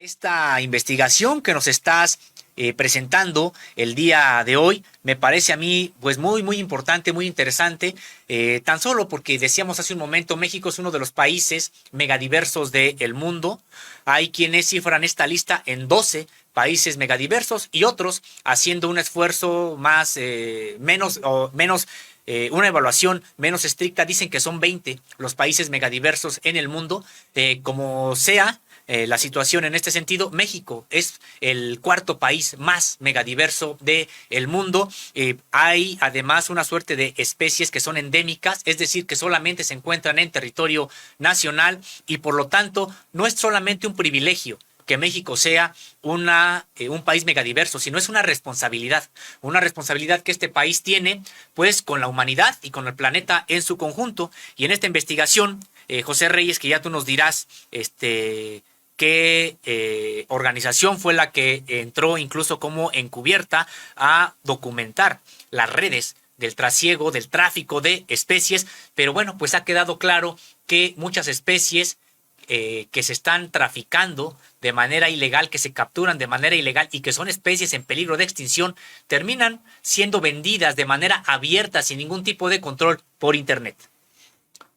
Esta investigación que nos estás presentando el día de hoy me parece a mí pues muy importante, muy interesante, tan solo porque decíamos hace un momento, México es uno de los países megadiversos del mundo. Hay quienes cifran esta lista en 12 países megadiversos y otros haciendo un esfuerzo más, menos, una evaluación menos estricta, dicen que son 20 los países megadiversos en el mundo. Como sea la situación en este sentido, México es el cuarto país más megadiverso del mundo. Hay además una suerte de especies que son endémicas, es decir, que solamente se encuentran en territorio nacional y por lo tanto no es solamente un privilegio que México sea un país megadiverso, sino es una responsabilidad que este país tiene pues con la humanidad y con el planeta en su conjunto. Y en esta investigación, José Reyes, que ya tú nos dirás, qué organización fue la que entró incluso como encubierta a documentar las redes del trasiego, del tráfico de especies, pero bueno, pues ha quedado claro que muchas especies que se están traficando de manera ilegal, que se capturan de manera ilegal y que son especies en peligro de extinción, terminan siendo vendidas de manera abierta, sin ningún tipo de control, por Internet.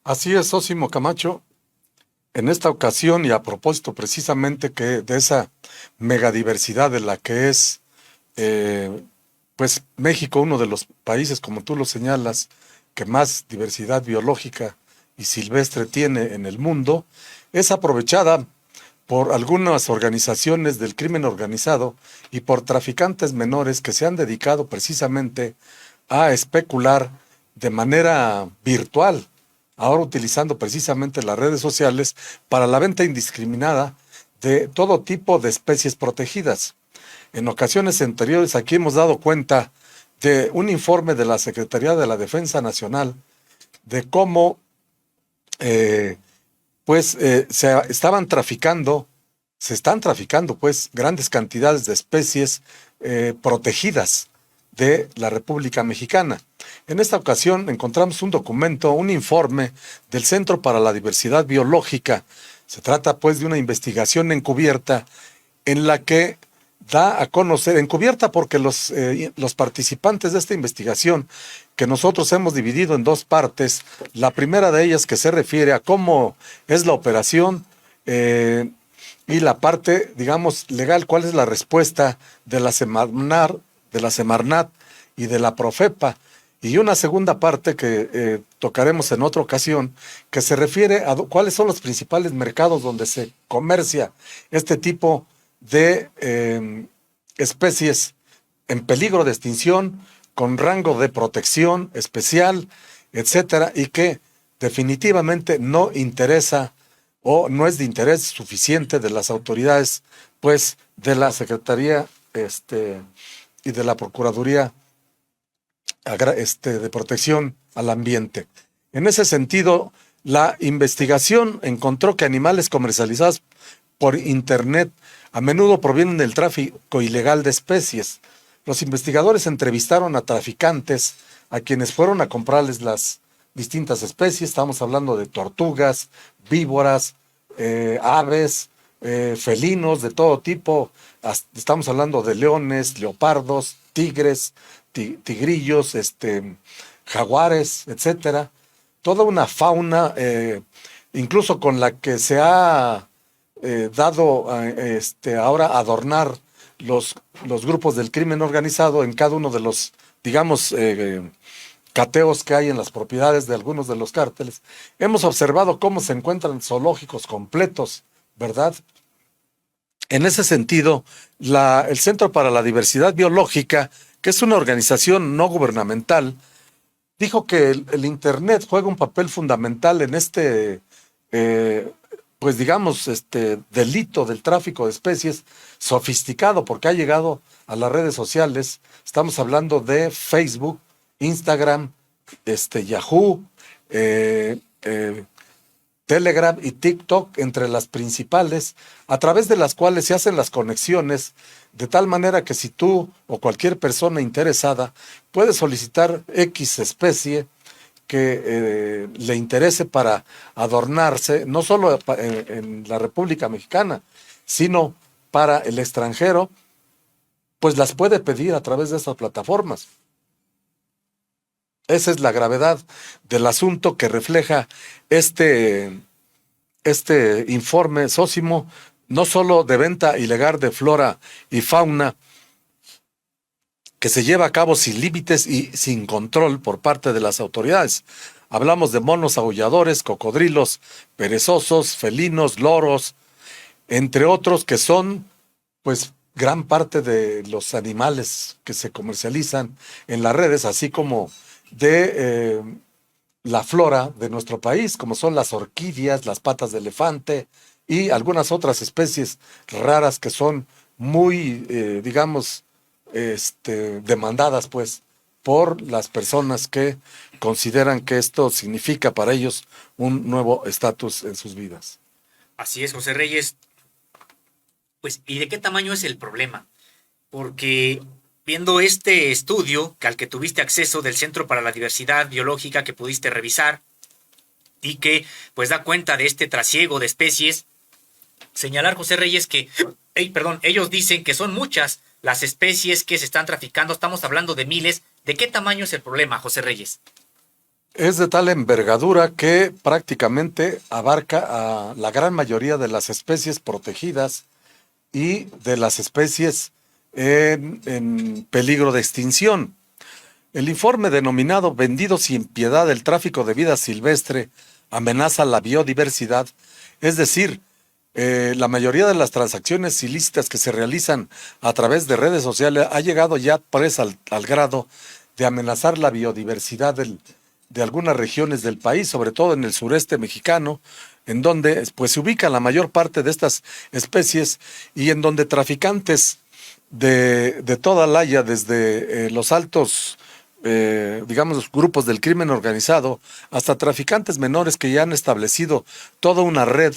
Así es, Sósimo Camacho. En esta ocasión, y a propósito precisamente que de esa megadiversidad de la que es, eh, pues México, uno de los países, como tú lo señalas, que más diversidad biológica y silvestre tiene en el mundo, es aprovechada por algunas organizaciones del crimen organizado y por traficantes menores que se han dedicado precisamente a especular de manera virtual, ahora utilizando precisamente las redes sociales para la venta indiscriminada de todo tipo de especies protegidas. En ocasiones anteriores aquí hemos dado cuenta de un informe de la Secretaría de la Defensa Nacional de cómo se están traficando pues grandes cantidades de especies protegidas de la República Mexicana. En esta ocasión encontramos un documento, un informe del Centro para la Diversidad Biológica. Se trata pues de una investigación encubierta en la que da a conocer, encubierta porque los participantes de esta investigación, que nosotros hemos dividido en dos partes, la primera de ellas que se refiere a cómo es la operación, y la parte, digamos, legal, cuál es la respuesta de la Semarnat y de la Profepa, y una segunda parte que tocaremos en otra ocasión, que se refiere a cuáles son los principales mercados donde se comercia este tipo de especies en peligro de extinción, con rango de protección especial, etcétera, y que definitivamente no interesa o no es de interés suficiente de las autoridades, pues, de la Secretaría y de la Procuraduría de Protección al Ambiente. En ese sentido, la investigación encontró que animales comercializados por Internet a menudo provienen del tráfico ilegal de especies. Los investigadores entrevistaron a traficantes, a quienes fueron a comprarles las distintas especies. Estamos hablando de tortugas, víboras, aves, felinos de todo tipo. Estamos hablando de leones, leopardos, tigres, tigrillos, jaguares, etcétera. Toda una fauna, incluso con la que se ha dado ahora adornar los grupos del crimen organizado en cada uno de los, digamos, cateos que hay en las propiedades de algunos de los cárteles. Hemos observado cómo se encuentran zoológicos completos, ¿verdad? En ese sentido, el Centro para la Diversidad Biológica, que es una organización no gubernamental, dijo que el Internet juega un papel fundamental en pues digamos, delito del tráfico de especies sofisticado, porque ha llegado a las redes sociales. Estamos hablando de Facebook, Instagram, Yahoo, Telegram y TikTok, entre las principales, a través de las cuales se hacen las conexiones, de tal manera que si tú o cualquier persona interesada puede solicitar X especie que le interese para adornarse, no solo en la República Mexicana, sino para el extranjero, pues las puede pedir a través de estas plataformas. Esa es la gravedad del asunto que refleja este informe Sósimo, no solo de venta ilegal de flora y fauna, que se lleva a cabo sin límites y sin control por parte de las autoridades. Hablamos de monos aulladores, cocodrilos, perezosos, felinos, loros, entre otros que son, pues, gran parte de los animales que se comercializan en las redes, así como de la flora de nuestro país, como son las orquídeas, las patas de elefante y algunas otras especies raras que son muy, digamos, demandadas, pues, por las personas que consideran que esto significa para ellos un nuevo estatus en sus vidas. Así es, José Reyes. Pues, ¿y de qué tamaño es el problema? Porque viendo este estudio al que tuviste acceso del Centro para la Diversidad Biológica que pudiste revisar y que pues da cuenta de este trasiego de especies, señalar, José Reyes, que ellos dicen que son muchas las especies que se están traficando, estamos hablando de miles. ¿De qué tamaño es el problema, José Reyes? Es de tal envergadura que prácticamente abarca a la gran mayoría de las especies protegidas y de las especies en peligro de extinción. El informe denominado Vendido sin piedad, el tráfico de vida silvestre amenaza la biodiversidad, es decir, la mayoría de las transacciones ilícitas que se realizan a través de redes sociales ha llegado ya pues al grado de amenazar la biodiversidad de algunas regiones del país, sobre todo en el sureste mexicano, en donde pues se ubica la mayor parte de estas especies y en donde traficantes de toda la haya, desde los altos, digamos, grupos del crimen organizado, hasta traficantes menores que ya han establecido toda una red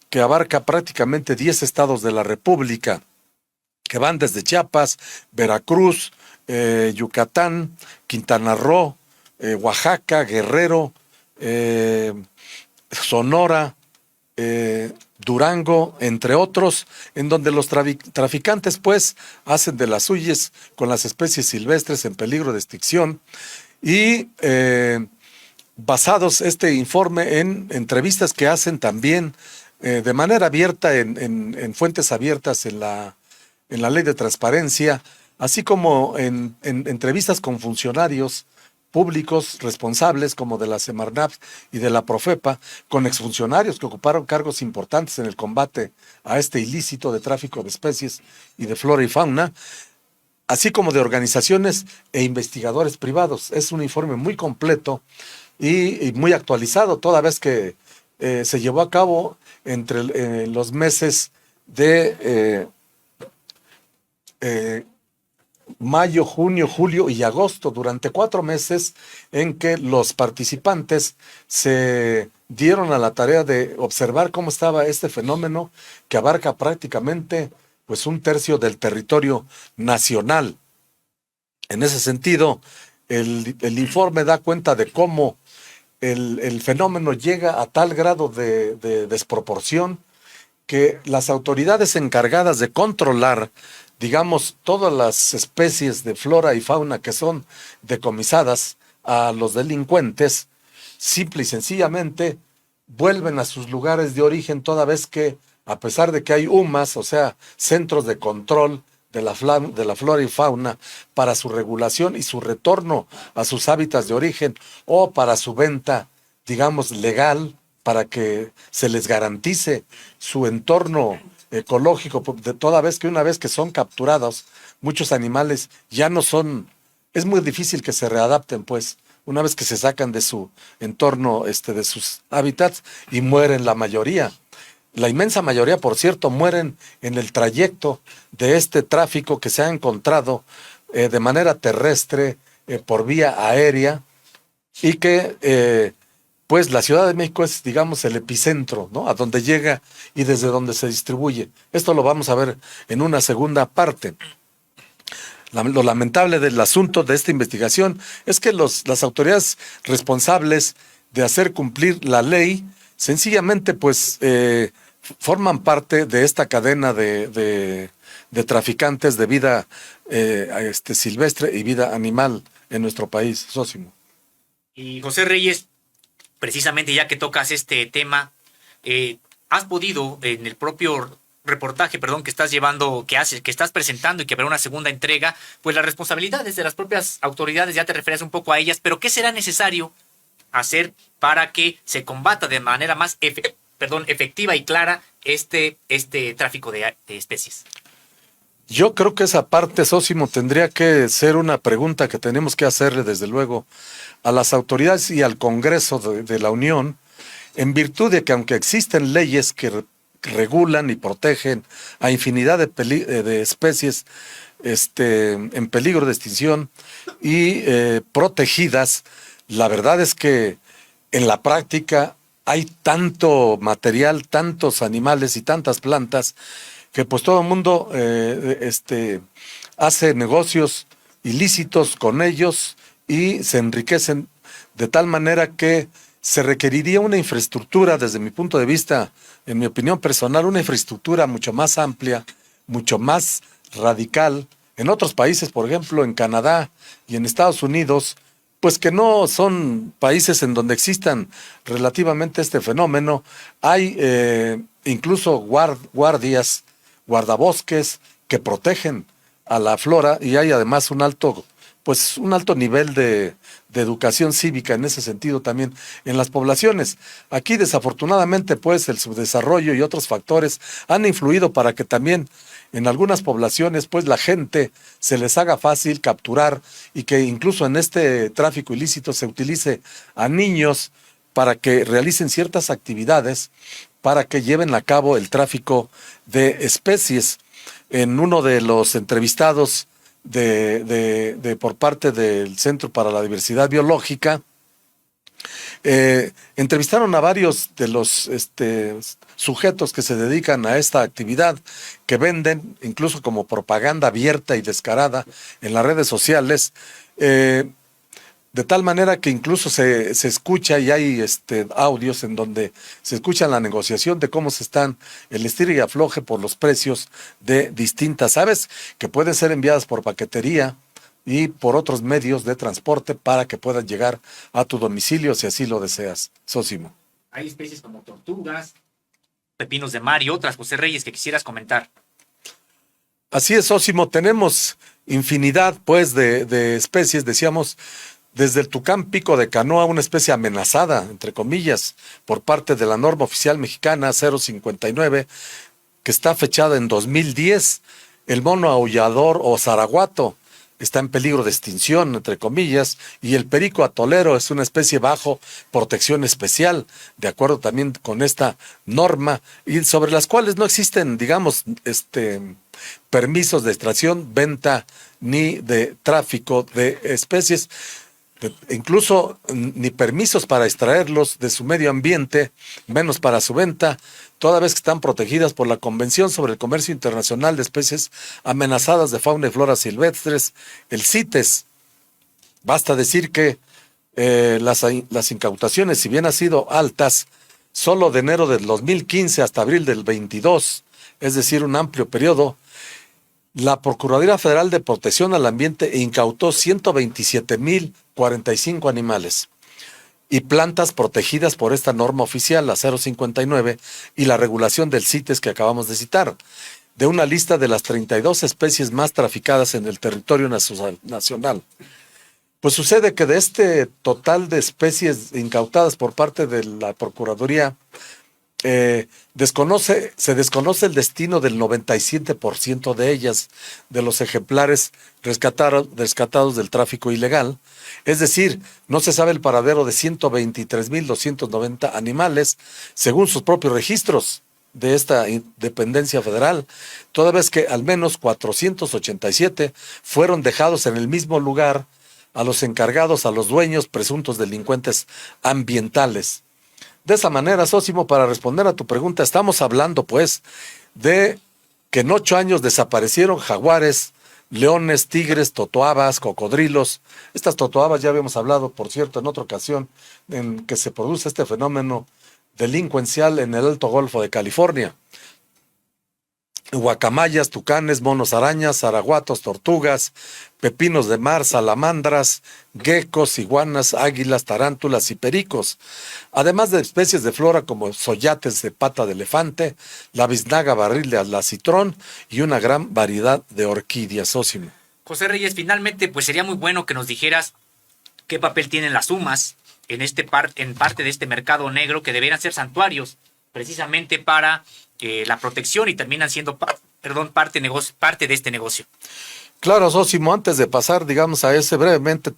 que abarca prácticamente 10 estados de la República, que van desde Chiapas, Veracruz, Yucatán, Quintana Roo, Oaxaca, Guerrero, Sonora, Durango, entre otros, en donde los traficantes pues hacen de las suyas con las especies silvestres en peligro de extinción y basados este informe en entrevistas que hacen también de manera abierta en fuentes abiertas en la ley de transparencia, así como en entrevistas con funcionarios públicos responsables como de la Semarnat y de la Profepa, con exfuncionarios que ocuparon cargos importantes en el combate a este ilícito de tráfico de especies y de flora y fauna, así como de organizaciones e investigadores privados. Es un informe muy completo y muy actualizado, toda vez que se llevó a cabo entre los meses de mayo, junio, julio y agosto, durante 4 meses en que los participantes se dieron a la tarea de observar cómo estaba este fenómeno que abarca prácticamente pues 1/3 del territorio nacional. En ese sentido, el informe da cuenta de cómo el fenómeno llega a tal grado de desproporción que las autoridades encargadas de controlar, digamos, todas las especies de flora y fauna que son decomisadas a los delincuentes, simple y sencillamente vuelven a sus lugares de origen, toda vez que, a pesar de que hay UMAS, o sea, centros de control de la flora y fauna para su regulación y su retorno a sus hábitats de origen o para su venta, digamos, legal, para que se les garantice su entorno ecológico, de toda vez que una vez que son capturados, muchos animales ya no son, es muy difícil que se readapten, pues, una vez que se sacan de su entorno, de sus hábitats, y mueren la mayoría. La inmensa mayoría, por cierto, mueren en el trayecto de este tráfico que se ha encontrado de manera terrestre, por vía aérea, y que pues la Ciudad de México es, digamos, el epicentro, ¿no? A donde llega y desde donde se distribuye. Esto lo vamos a ver en una segunda parte. Lo lamentable del asunto de esta investigación es que las autoridades responsables de hacer cumplir la ley sencillamente pues forman parte de esta cadena de traficantes de vida silvestre y vida animal en nuestro país, Sósimo. Y José Reyes, precisamente ya que tocas este tema, has podido en el propio reportaje, perdón, que estás llevando, que estás presentando y que habrá una segunda entrega, pues las responsabilidades de las propias autoridades, ya te referías un poco a ellas, pero ¿qué será necesario hacer para que se combata de manera más efectiva y clara este tráfico de especies? Yo creo que esa parte, Sósimo, tendría que ser una pregunta que tenemos que hacerle desde luego a las autoridades y al Congreso de la Unión, en virtud de que aunque existen leyes que regulan y protegen a infinidad de especies en peligro de extinción y protegidas, la verdad es que en la práctica hay tanto material, tantos animales y tantas plantas que pues todo el mundo hace negocios ilícitos con ellos y se enriquecen de tal manera que se requeriría una infraestructura, desde mi punto de vista, en mi opinión personal, una infraestructura mucho más amplia, mucho más radical. En otros países, por ejemplo, en Canadá y en Estados Unidos, pues que no son países en donde existan relativamente este fenómeno, hay incluso guardabosques que protegen a la flora y hay además un alto nivel de educación cívica en ese sentido también en las poblaciones. Aquí desafortunadamente pues el subdesarrollo y otros factores han influido para que también en algunas poblaciones pues la gente se les haga fácil capturar y que incluso en este tráfico ilícito se utilice a niños para que realicen ciertas actividades para que lleven a cabo el tráfico de especies. En uno de los entrevistados por parte del Centro para la Diversidad Biológica, entrevistaron a varios de los sujetos que se dedican a esta actividad, que venden incluso como propaganda abierta y descarada en las redes sociales, de tal manera que incluso se escucha y hay audios en donde se escucha la negociación de cómo se están el estira y afloje por los precios de distintas aves que pueden ser enviadas por paquetería y por otros medios de transporte para que puedan llegar a tu domicilio si así lo deseas. Sósimo. Hay especies como tortugas, pepinos de mar y otras, José Reyes, que quisieras comentar. Así es, Sósimo, tenemos infinidad pues de especies, decíamos, desde el tucán pico de canoa, una especie amenazada, entre comillas, por parte de la norma oficial mexicana 059, que está fechada en 2010. El mono aullador o zaraguato está en peligro de extinción, entre comillas, y el perico atolero es una especie bajo protección especial, de acuerdo también con esta norma, y sobre las cuales no existen, digamos, permisos de extracción, venta, ni de tráfico de especies. Incluso ni permisos para extraerlos de su medio ambiente, menos para su venta, toda vez que están protegidas por la Convención sobre el Comercio Internacional de Especies Amenazadas de Fauna y Flora Silvestres, el CITES. Basta decir que las incautaciones, si bien han sido altas, solo de enero del 2015 hasta abril del 22, es decir, un amplio periodo, la Procuraduría Federal de Protección al Ambiente incautó 127,045 animales y plantas protegidas por esta norma oficial, la 059, y la regulación del CITES que acabamos de citar, de una lista de las 32 especies más traficadas en el territorio nacional. Pues sucede que de este total de especies incautadas por parte de la Procuraduría, se desconoce el destino del 97% de ellas, de los ejemplares rescatados del tráfico ilegal. Es decir, no se sabe el paradero de 123,290 animales, según sus propios registros de esta dependencia federal, toda vez que al menos 487 fueron dejados en el mismo lugar a los encargados, a los dueños, presuntos delincuentes ambientales. De esa manera, Sósimo, para responder a tu pregunta, estamos hablando, pues, de que en 8 años desaparecieron jaguares, leones, tigres, totoabas, cocodrilos. Estas totoabas ya habíamos hablado, por cierto, en otra ocasión, en que se produce este fenómeno delincuencial en el Alto Golfo de California. Guacamayas, tucanes, monos arañas, araguatos, tortugas, pepinos de mar, salamandras, geckos, iguanas, águilas, tarántulas y pericos, además de especies de flora como soyates de pata de elefante, la biznaga barril de alacitrón y una gran variedad de orquídeas, Zósimo. José Reyes, finalmente, pues sería muy bueno que nos dijeras qué papel tienen las UMAS en parte de este mercado negro, que deberían ser santuarios precisamente para la protección, y terminan siendo parte de este negocio. Claro, Zósimo, antes de pasar, digamos, a ese brevemente,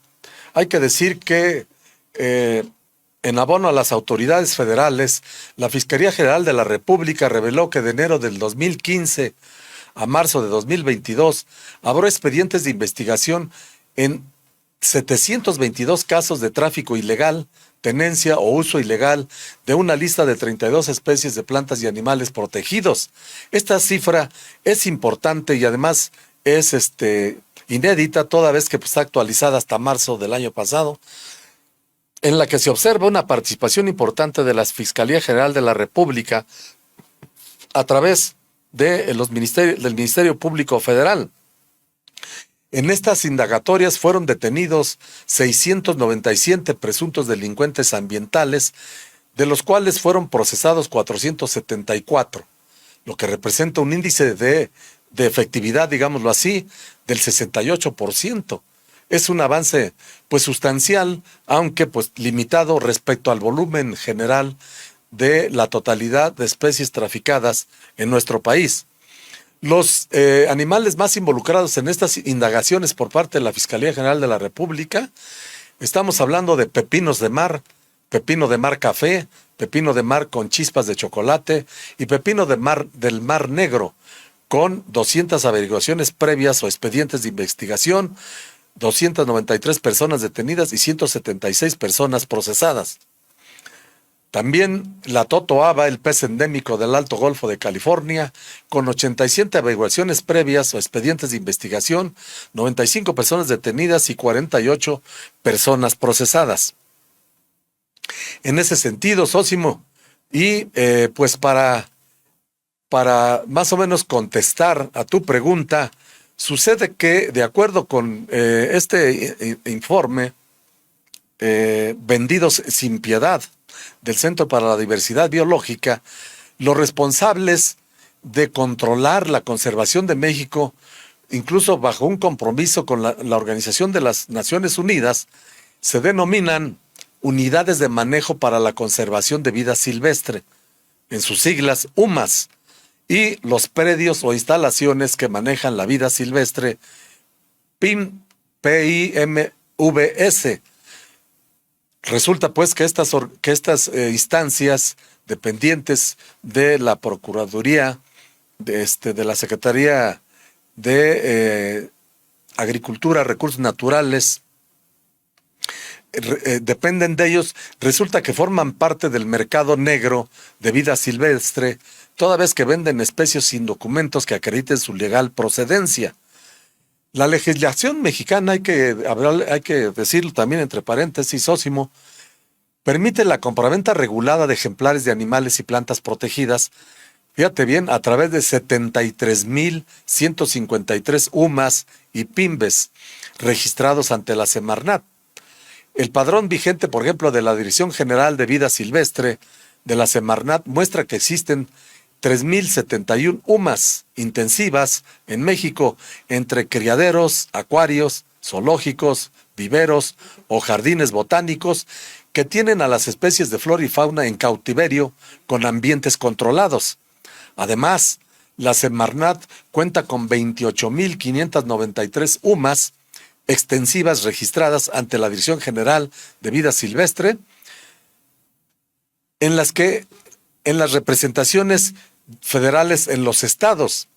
hay que decir que en abono a las autoridades federales, la Fiscalía General de la República reveló que de enero del 2015 a marzo de 2022 abrió expedientes de investigación en 722 casos de tráfico ilegal, tenencia o uso ilegal de una lista de 32 especies de plantas y animales protegidos. Esta cifra es importante y además es inédita, toda vez que está actualizada hasta marzo del año pasado, en la que se observa una participación importante de la Fiscalía General de la República a través de del Ministerio Público Federal. En estas indagatorias fueron detenidos 697 presuntos delincuentes ambientales, de los cuales fueron procesados 474, lo que representa un índice de efectividad, digámoslo así, del 68%. Es un avance pues sustancial, aunque pues limitado respecto al volumen general de la totalidad de especies traficadas en nuestro país. Los animales más involucrados en estas indagaciones por parte de la Fiscalía General de la República, estamos hablando de pepinos de mar, pepino de mar café, pepino de mar con chispas de chocolate y pepino de mar del Mar Negro, con 200 averiguaciones previas o expedientes de investigación, 293 personas detenidas y 176 personas procesadas. También la totoaba, el pez endémico del Alto Golfo de California, con 87 averiguaciones previas o expedientes de investigación, 95 personas detenidas y 48 personas procesadas. En ese sentido, Zósimo, y pues para más o menos contestar a tu pregunta, sucede que, de acuerdo con este informe, Vendidos sin Piedad, del Centro para la Diversidad Biológica, los responsables de controlar la conservación de México, incluso bajo un compromiso con la Organización de las Naciones Unidas, se denominan Unidades de Manejo para la Conservación de Vida Silvestre, en sus siglas UMAS, y los predios o instalaciones que manejan la vida silvestre, PIMVS. Resulta pues que estas instancias dependientes de la Procuraduría, de la Secretaría de Agricultura, Recursos Naturales, dependen de ellos. Resulta que forman parte del mercado negro de vida silvestre, toda vez que venden especies sin documentos que acrediten su legal procedencia. La legislación mexicana, hay que decirlo también entre paréntesis, Zósimo, permite la compraventa regulada de ejemplares de animales y plantas protegidas, fíjate bien, a través de 73,153 UMAS y PIMBES registrados ante la Semarnat. El padrón vigente, por ejemplo, de la Dirección General de Vida Silvestre de la Semarnat muestra que existen 3,071 UMAS intensivas en México, entre criaderos, acuarios, zoológicos, viveros o jardines botánicos, que tienen a las especies de flora y fauna en cautiverio con ambientes controlados. Además, la Semarnat cuenta con 28,593 UMAS extensivas registradas ante la Dirección General de Vida Silvestre, en las representaciones federales en los estados.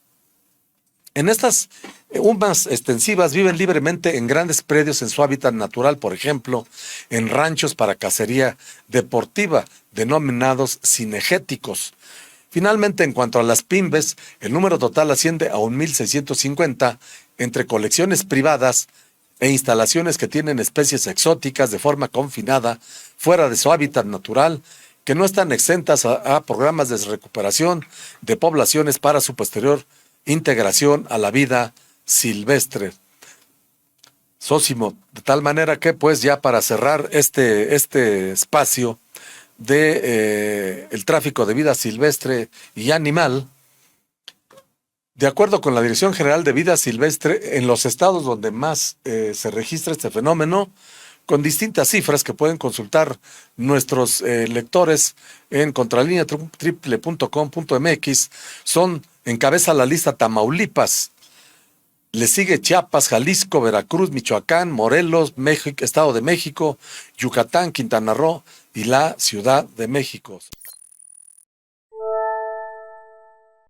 En estas UMAS extensivas viven libremente en grandes predios en su hábitat natural, por ejemplo, en ranchos para cacería deportiva, denominados cinegéticos. Finalmente, en cuanto a las PIMBES, el número total asciende a 1,650 entre colecciones privadas e instalaciones que tienen especies exóticas de forma confinada fuera de su hábitat natural, que no están exentas a programas de recuperación de poblaciones para su posterior integración a la vida silvestre. Sósimo, de tal manera que pues ya para cerrar este espacio de el tráfico de vida silvestre y animal, de acuerdo con la Dirección General de Vida Silvestre, en los estados donde más se registra este fenómeno, con distintas cifras que pueden consultar nuestros lectores en contralinea.com.mx, encabeza la lista Tamaulipas, le sigue Chiapas, Jalisco, Veracruz, Michoacán, Morelos, México, Estado de México, Yucatán, Quintana Roo y la Ciudad de México.